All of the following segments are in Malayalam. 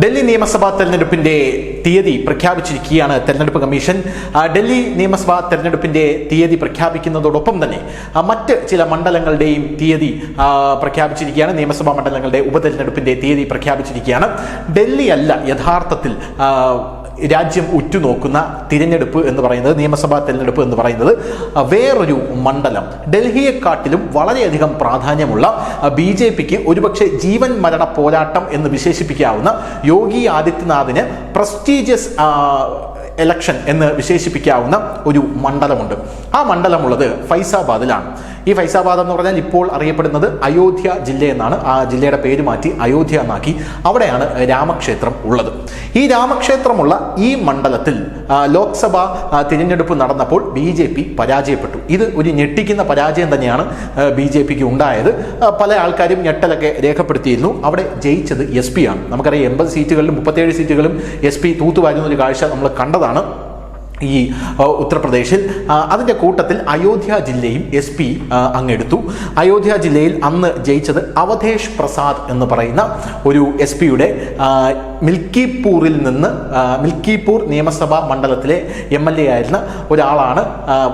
ഡൽഹി നിയമസഭാ തെരഞ്ഞെടുപ്പിന്റെ തീയതി പ്രഖ്യാപിച്ചിരിക്കുകയാണ് തെരഞ്ഞെടുപ്പ് കമ്മീഷൻ. ഡൽഹി നിയമസഭാ തെരഞ്ഞെടുപ്പിന്റെ തീയതി പ്രഖ്യാപിക്കുന്നതോടൊപ്പം തന്നെ മറ്റ് ചില മണ്ഡലങ്ങളുടെയും തീയതി പ്രഖ്യാപിച്ചിരിക്കുകയാണ്. നിയമസഭാ മണ്ഡലങ്ങളുടെ ഉപതെരഞ്ഞെടുപ്പിന്റെ തീയതി പ്രഖ്യാപിച്ചിരിക്കുകയാണ്. ഡൽഹി അല്ല യഥാർത്ഥത്തിൽ രാജ്യം ഉറ്റുനോക്കുന്ന തിരഞ്ഞെടുപ്പ് എന്ന് പറയുന്നത്, നിയമസഭാ തെരഞ്ഞെടുപ്പ് എന്ന് പറയുന്നത് വേറൊരു മണ്ഡലം, ഡൽഹിയെക്കാട്ടിലും വളരെയധികം പ്രാധാന്യമുള്ള BJPക്ക് ഒരുപക്ഷെ ജീവൻ മരണ പോരാട്ടം എന്ന് വിശേഷിപ്പിക്കാവുന്ന യോഗി ആദിത്യനാഥിന് പ്രസ്റ്റീജിയസ് എലക്ഷൻ എന്ന് വിശേഷിപ്പിക്കാവുന്ന ഒരു മണ്ഡലമുണ്ട്. ആ മണ്ഡലമുള്ളത് ഫൈസാബാദിലാണ്. ഈ ഫൈസാബാദ് എന്ന് പറഞ്ഞാൽ ഇപ്പോൾ അറിയപ്പെടുന്നത് അയോധ്യ ജില്ല എന്നാണ്. ആ ജില്ലയുടെ പേര് മാറ്റി അയോധ്യ എന്നാക്കി. അവിടെയാണ് രാമക്ഷേത്രം ഉള്ളത്. ഈ രാമക്ഷേത്രമുള്ള ഈ മണ്ഡലത്തിൽ ലോക്സഭാ തിരഞ്ഞെടുപ്പ് നടന്നപ്പോൾ BJP പരാജയപ്പെട്ടു. ഇത് ഒരു ഞെട്ടിക്കുന്ന പരാജയം തന്നെയാണ് BJPക്ക് ഉണ്ടായത്. പല ആൾക്കാരും ഞെട്ടലൊക്കെ രേഖപ്പെടുത്തിയിരുന്നു. അവിടെ ജയിച്ചത് SP ആണ്. നമുക്കറിയാം 80 സീറ്റുകളിലും 37 സീറ്റുകളും SP തൂത്തുവാരുന്ന ഒരു കാഴ്ച നമ്മൾ കണ്ടതാണ് ഈ ഉത്തർപ്രദേശിൽ. അതിൻ്റെ കൂട്ടത്തിൽ അയോധ്യ ജില്ലയും SP അങ്ങെടുത്തു. അയോധ്യ ജില്ലയിൽ അന്ന് ജയിച്ചത് അവധേഷ് പ്രസാദ് എന്ന് പറയുന്ന ഒരു SP-യുടെ മിൽക്കിപൂറിൽ നിന്ന്, മിൽക്കിപൂർ നിയമസഭാ മണ്ഡലത്തിലെ MLA ആയിരുന്ന ഒരാളാണ്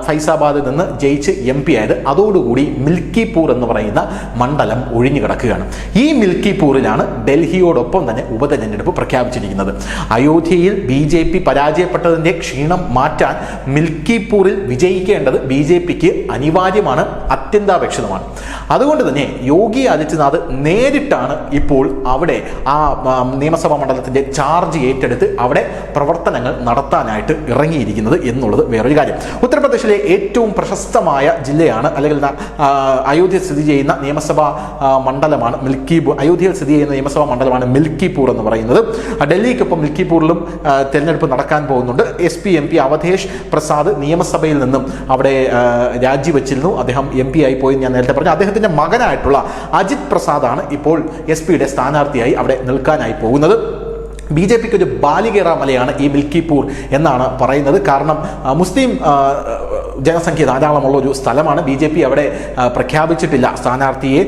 ഫൈസാബാദിൽ നിന്ന് ജയിച്ച് MP ആയത്. അതോടുകൂടി മിൽക്കിപൂർ എന്ന് പറയുന്ന മണ്ഡലം ഒഴിഞ്ഞു കിടക്കുകയാണ്. ഈ മിൽക്കിപൂറിലാണ് ഡൽഹിയോടൊപ്പം തന്നെ ഉപതെരഞ്ഞെടുപ്പ് പ്രഖ്യാപിച്ചിരിക്കുന്നത്. അയോധ്യയിൽ BJP പരാജയപ്പെട്ടതിൻ്റെ ക്ഷീണം മാറ്റാൻ മിൽക്കിപൂറിൽ വിജയിക്കേണ്ടത് BJPക്ക് അനിവാര്യമാണ്, അത്യന്താപേക്ഷിതമാണ്. അതുകൊണ്ട് തന്നെ യോഗി ആദിത്യനാഥ് നേരിട്ടാണ് ഇപ്പോൾ അവിടെ ആ നിയമസഭാ മണ്ഡലത്തിന്റെ ചാർജ് ഏറ്റെടുത്ത് അവിടെ പ്രവർത്തനങ്ങൾ നടത്താനായിട്ട് ഇറങ്ങിയിരിക്കുന്നത് എന്നുള്ളത് വേറൊരു കാര്യം. ഉത്തർപ്രദേശിലെ ഏറ്റവും പ്രശസ്തമായ ജില്ലയാണ്, അല്ലെങ്കിൽ അയോധ്യ സ്ഥിതി ചെയ്യുന്ന നിയമസഭാ മണ്ഡലമാണ് മിൽക്കിപൂർ. അയോധ്യയിൽ സ്ഥിതി ചെയ്യുന്ന നിയമസഭാ മണ്ഡലമാണ് മിൽക്കിപൂർ എന്ന് പറയുന്നത്. ഡൽഹിക്കൊപ്പം മിൽക്കിപൂറിലും തെരഞ്ഞെടുപ്പ് നടക്കാൻ പോകുന്നുണ്ട്. SP MP അവധേഷ് പ്രസാദ് നിയമസഭയിൽ നിന്നും അവിടെ രാജിവെച്ചിരുന്നു. അദ്ദേഹം MP ആയി പോയി ഞാൻ നേരത്തെ പറഞ്ഞു. അദ്ദേഹത്തിന്റെ മകനായിട്ടുള്ള അജിത് പ്രസാദാണ് ഇപ്പോൾ SP-യുടെ സ്ഥാനാർത്ഥിയായി അവിടെ നിൽക്കാനായി പോകുന്നത്. BJPക്ക് ഒരു ബാലികേറ മലയാണ് ഈ മിൽക്കിപൂർ എന്നാണ് പറയുന്നത്. കാരണം മുസ്ലിം ജനസംഖ്യ ധാരാളമുള്ള ഒരു സ്ഥലമാണ്. BJP അവിടെ പ്രഖ്യാപിച്ചിട്ടില്ല സ്ഥാനാർത്ഥിയെ.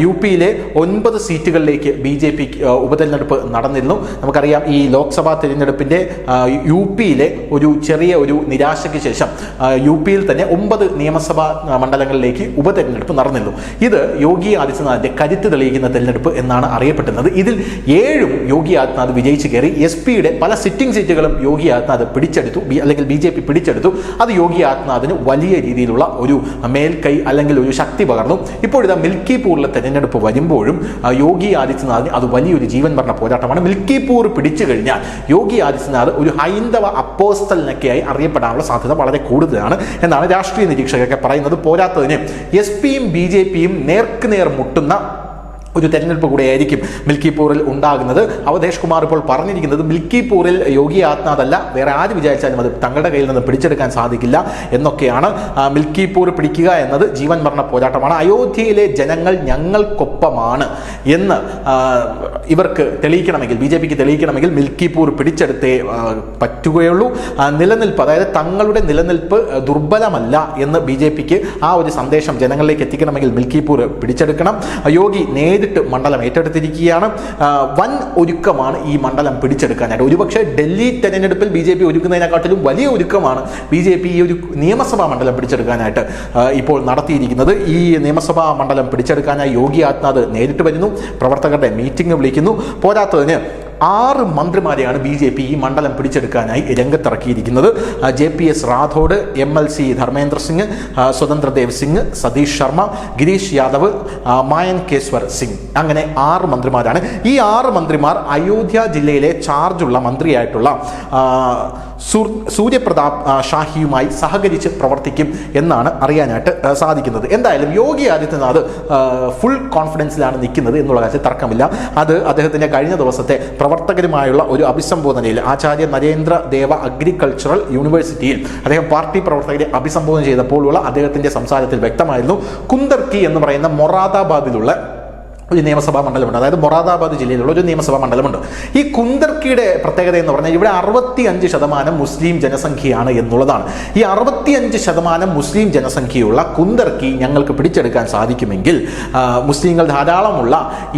UP-യിലെ 9 സീറ്റുകളിലേക്ക് BJP ഉപതെരഞ്ഞെടുപ്പ് നടന്നിരുന്നു. നമുക്കറിയാം ഈ ലോക്സഭാ തിരഞ്ഞെടുപ്പിൻ്റെ UP-യിലെ ഒരു ചെറിയ ഒരു നിരാശയ്ക്ക് ശേഷം UP-യിൽ തന്നെ 9 നിയമസഭാ മണ്ഡലങ്ങളിലേക്ക് ഉപതെരഞ്ഞെടുപ്പ് നടന്നിരുന്നു. ഇത് യോഗി ആദിത്യനാഥിന്റെ കരുത്ത് തെളിയിക്കുന്ന തെരഞ്ഞെടുപ്പ് എന്നാണ് അറിയപ്പെടുന്നത്. ഇതിൽ 7 യോഗി ആദിത്യനാഥ് വിജയിച്ചു കയറി. SP-യുടെ പല സിറ്റിംഗ് സീറ്റുകളും യോഗി ആദിത്യനാഥ് പിടിച്ചെടുത്തു, അല്ലെങ്കിൽ BJP പിടിച്ചെടുത്തു. അത് യോഗി ആദിത്യനാഥിന് വലിയ രീതിയിലുള്ള ഒരു മേൽക്കൈ അല്ലെങ്കിൽ ഒരു ശക്തി പകർന്നു. ഇപ്പോഴിതാ മിൽക്കിപൂറിലെ തെരഞ്ഞെടുപ്പ് വരുമ്പോഴും യോഗി ആദിത്യനാഥിന് അത് വലിയൊരു ജീവൻ മരണ പോരാട്ടമാണ്. മിൽക്കിപൂർ പിടിച്ചു കഴിഞ്ഞാൽ യോഗി ആദിത്യനാഥ് ഒരു ഹൈന്ദവ അപ്പോസ്തലനൊക്കെയായി അറിയപ്പെടാനുള്ള സാധ്യത വളരെ കൂടുതലാണ് എന്നാണ് രാഷ്ട്രീയ നിരീക്ഷകരൊക്കെ പറയുന്നത്. പോരാത്തതിന് SP-യും BJP-യും നേർക്കുനേർ മുട്ടുന്ന ഒരു തെരഞ്ഞെടുപ്പ് കൂടെയായിരിക്കും മിൽക്കിപൂറിൽ ഉണ്ടാകുന്നത്. അവധേഷ് കുമാർ ഇപ്പോൾ പറഞ്ഞിരിക്കുന്നത് മിൽക്കിപൂറിൽ യോഗി ആദിത്യനാഥ് അല്ല, വേറെ ആര് വിചാരിച്ചാലും അത് തങ്ങളുടെ കയ്യിൽ നിന്ന് പിടിച്ചെടുക്കാൻ സാധിക്കില്ല എന്നൊക്കെയാണ്. മിൽക്കിപൂർ പിടിക്കുക എന്നത് ജീവൻ മരണ പോരാട്ടമാണ്. അയോധ്യയിലെ ജനങ്ങൾ ഞങ്ങൾക്കൊപ്പമാണ് എന്ന് ഇവർക്ക് തെളിയിക്കണമെങ്കിൽ, BJPക്ക് തെളിയിക്കണമെങ്കിൽ മിൽക്കിപൂർ പിടിച്ചെടുത്തേ പറ്റുകയുള്ളൂ. നിലനിൽപ്പ്, അതായത് തങ്ങളുടെ നിലനിൽപ്പ് ദുർബലമല്ല എന്ന് BJPക്ക് ആ ഒരു സന്ദേശം ജനങ്ങളിലേക്ക് എത്തിക്കണമെങ്കിൽ മിൽക്കിപൂർ പിടിച്ചെടുക്കണം. യോഗി നേരിട്ട് മണ്ഡലം ഏറ്റെടുത്തിരിക്കുകയാണ്. വൻ ഒരുക്കമാണ് ഈ മണ്ഡലം പിടിച്ചെടുക്കാനായിട്ട്. ഒരുപക്ഷെ ഡൽഹി തെരഞ്ഞെടുപ്പിൽ BJP ഒരുക്കുന്നതിനെക്കാട്ടിലും വലിയ ഒരുക്കമാണ് BJP ഈ ഒരു നിയമസഭാ മണ്ഡലം പിടിച്ചെടുക്കാനായിട്ട് ഇപ്പോൾ നടത്തിയിരിക്കുന്നത്. ഈ നിയമസഭാ മണ്ഡലം പിടിച്ചെടുക്കാനായി യോഗി ആദിത്യനാഥ് നേരിട്ട് വരുന്നു, പ്രവർത്തകരുടെ മീറ്റിംഗ് വിളിക്കുന്നു. പോരാത്തതിന് 6 മന്ത്രിമാരെയാണ് BJP ഈ മണ്ഡലം പിടിച്ചെടുക്കാനായി രംഗത്തിറക്കിയിരിക്കുന്നത്. JPS റാഥോഡ്, MLC ധർമ്മേന്ദ്ര സിംഗ്, സ്വതന്ത്രദേവ് സിംഗ്, സതീഷ് ശർമ്മ, ഗിരീഷ് യാദവ്, മായൻകേശ്വർ സിംഗ്, അങ്ങനെ 6 മന്ത്രിമാരാണ്. ഈ 6 മന്ത്രിമാർ അയോധ്യ ജില്ലയിലെ ചാർജുള്ള മന്ത്രിയായിട്ടുള്ള സൂര്യപ്രതാപ് ഷാഹിയുമായി സഹകരിച്ച് പ്രവർത്തിക്കും എന്നാണ് അറിയാനായിട്ട് സാധിക്കുന്നത്. എന്തായാലും യോഗി ആദിത്യനാഥ് ഫുൾ കോൺഫിഡൻസിലാണ് നിൽക്കുന്നത് എന്നുള്ള കാര്യത്തിൽ തർക്കമില്ല. അത് അദ്ദേഹത്തിൻ്റെ കഴിഞ്ഞ ദിവസത്തെ പ്രവർത്തകരുമായുള്ള ഒരു അഭിസംബോധനയിൽ ആചാര്യ നരേന്ദ്ര ദേവ അഗ്രികൾച്ചറൽ യൂണിവേഴ്സിറ്റിയിൽ അദ്ദേഹം പാർട്ടി പ്രവർത്തകരെ അഭിസംബോധന ചെയ്തപ്പോഴുള്ള അദ്ദേഹത്തിൻ്റെ സംസാരത്തിൽ വ്യക്തമായിരുന്നു. കുന്ദർക്കി എന്ന് പറയുന്ന മൊറാദാബാദിലുള്ള ഒരു നിയമസഭാ മണ്ഡലമുണ്ട്. അതായത് മൊറാദാബാദ് ജില്ലയിലുള്ള ഒരു നിയമസഭാ മണ്ഡലമുണ്ട്. ഈ കുന്ദർക്കിയുടെ പ്രത്യേകത എന്ന് പറഞ്ഞാൽ ഇവിടെ 65% മുസ്ലിം ജനസംഖ്യയാണ് എന്നുള്ളതാണ്. ഈ 65% മുസ്ലിം ജനസംഖ്യയുള്ള കുന്ദർക്കി ഞങ്ങൾക്ക് പിടിച്ചെടുക്കാൻ സാധിക്കുമെങ്കിൽ മുസ്ലിങ്ങൾ ധാരാളമുള്ള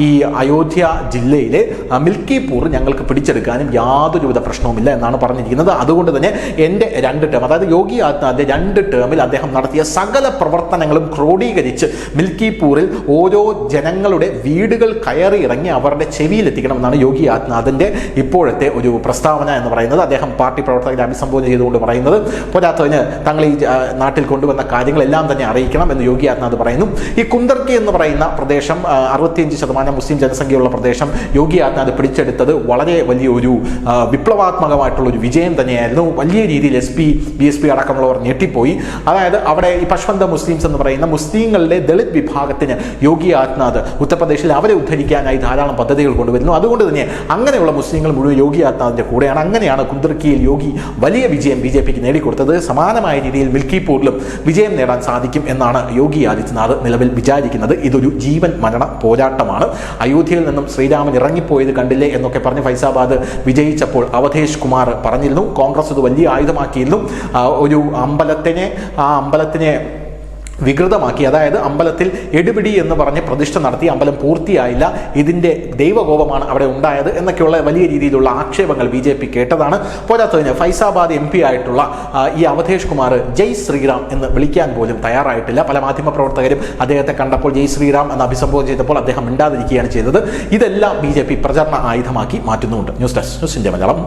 ഈ അയോധ്യ ജില്ലയിലെ മിൽക്കിപൂർ ഞങ്ങൾക്ക് പിടിച്ചെടുക്കാനും യാതൊരുവിധ പ്രശ്നവുമില്ല എന്നാണ് പറഞ്ഞിരിക്കുന്നത്. അതുകൊണ്ട് തന്നെ എൻ്റെ 2 ടേം, അതായത് യോഗി ആദിത്യനാഥിന്റെ 2 ടേമിൽ അദ്ദേഹം നടത്തിയ സകല പ്രവർത്തനങ്ങളും ക്രോഡീകരിച്ച് മിൽക്കിപൂരിൽ ഓരോ ജനങ്ങളുടെ വീടുകൾ കയറി ഇറങ്ങി അവരുടെ ചെവിയിലെത്തിക്കണമെന്നാണ് യോഗി ആദിത്യനാഥിന്റെ ഇപ്പോഴത്തെ ഒരു പ്രസ്താവന എന്ന് പറയുന്നത്. അദ്ദേഹം പാർട്ടി പ്രവർത്തകരെ അഭിസംബോധന ചെയ്തുകൊണ്ട് പറയുന്നത്, പോരാത്തതിന് തങ്ങൾ ഈ നാട്ടിൽ കൊണ്ടുവന്ന കാര്യങ്ങളെല്ലാം തന്നെ അറിയിക്കണം എന്ന് യോഗി ആദിത്യനാഥ് പറയുന്നു. ഈ കുന്ദർക്കി എന്ന് പറയുന്ന പ്രദേശം 65% മുസ്ലിം ജനസംഖ്യയുള്ള പ്രദേശം യോഗി ആദിത്യനാഥ് പിടിച്ചെടുത്തത് വളരെ വലിയൊരു വിപ്ലവാത്മകമായിട്ടുള്ള ഒരു വിജയം തന്നെയായിരുന്നു. വലിയ രീതിയിൽ BSP അടക്കമുള്ളവർ ഞെട്ടിപ്പോയി. അതായത് അവിടെ ഈ പശ്വന്ത മുസ്ലിംസ് എന്ന് പറയുന്ന മുസ്ലിങ്ങളുടെ ദളിത് വിഭാഗത്തിന് യോഗി ആദിത്യനാഥ് ഉത്തർപ്രദേശിൽ അവരെ ഉദ്ധരിക്കാനായി ധാരാളം പദ്ധതികൾ കൊണ്ടുവരുന്നു. അതുകൊണ്ട് തന്നെ അങ്ങനെയുള്ള മുസ്ലിങ്ങൾ മുഴുവൻ യോഗി ആദിത്യനാഥിന്റെ കൂടെയാണ്. അങ്ങനെയാണ് കുന്ദർക്കിയിൽ യോഗി വലിയ വിജയം BJPക്ക് നേടിക്കൊടുത്തത്. സമാനമായ രീതിയിൽ മിൽക്കിപൂരിലും വിജയം നേടാൻ സാധിക്കും എന്നാണ് യോഗി ആദിത്യനാഥ് നിലവിൽ വിചാരിക്കുന്നത്. ഇതൊരു ജീവൻ മരണ പോരാട്ടമാണ്. അയോധ്യയിൽ നിന്നും ശ്രീരാമൻ ഇറങ്ങിപ്പോയത് കണ്ടില്ലേ എന്നൊക്കെ പറഞ്ഞ് ഫൈസാബാദ് വിജയിച്ചപ്പോൾ അവധേഷ് കുമാർ പറഞ്ഞിരുന്നു, കോൺഗ്രസ് ഇത് വലിയ ആയുധമാക്കിയിരുന്നു. ഒരു അമ്പലത്തിനെ വികൃതമാക്കി, അതായത് അമ്പലത്തിൽ എടുപിടി എന്ന് പറഞ്ഞ് പ്രതിഷ്ഠ നടത്തി, അമ്പലം പൂർത്തിയായില്ല, ഇതിൻ്റെ ദൈവകോപമാണ് അവിടെ ഉണ്ടായത് എന്നൊക്കെയുള്ള വലിയ രീതിയിലുള്ള ആക്ഷേപങ്ങൾ BJP കേട്ടതാണ്. പോരാത്തതിന് ഫൈസാബാദ് MP ആയിട്ടുള്ള ഈ അവധേഷ് കുമാർ ജയ് ശ്രീറാം എന്ന് വിളിക്കാൻ പോലും തയ്യാറായിട്ടില്ല. പല മാധ്യമപ്രവർത്തകരും അദ്ദേഹത്തെ കണ്ടപ്പോൾ ജയ് ശ്രീറാം എന്ന് അഭിസംബോധന ചെയ്തപ്പോൾ അദ്ദേഹം മിണ്ടാതിരിക്കുകയാണ് ചെയ്തത്. ഇതെല്ലാം BJP പ്രചരണ ആയുധമാക്കി മാറ്റുന്നുണ്ട്. News desk, news India Malayalam.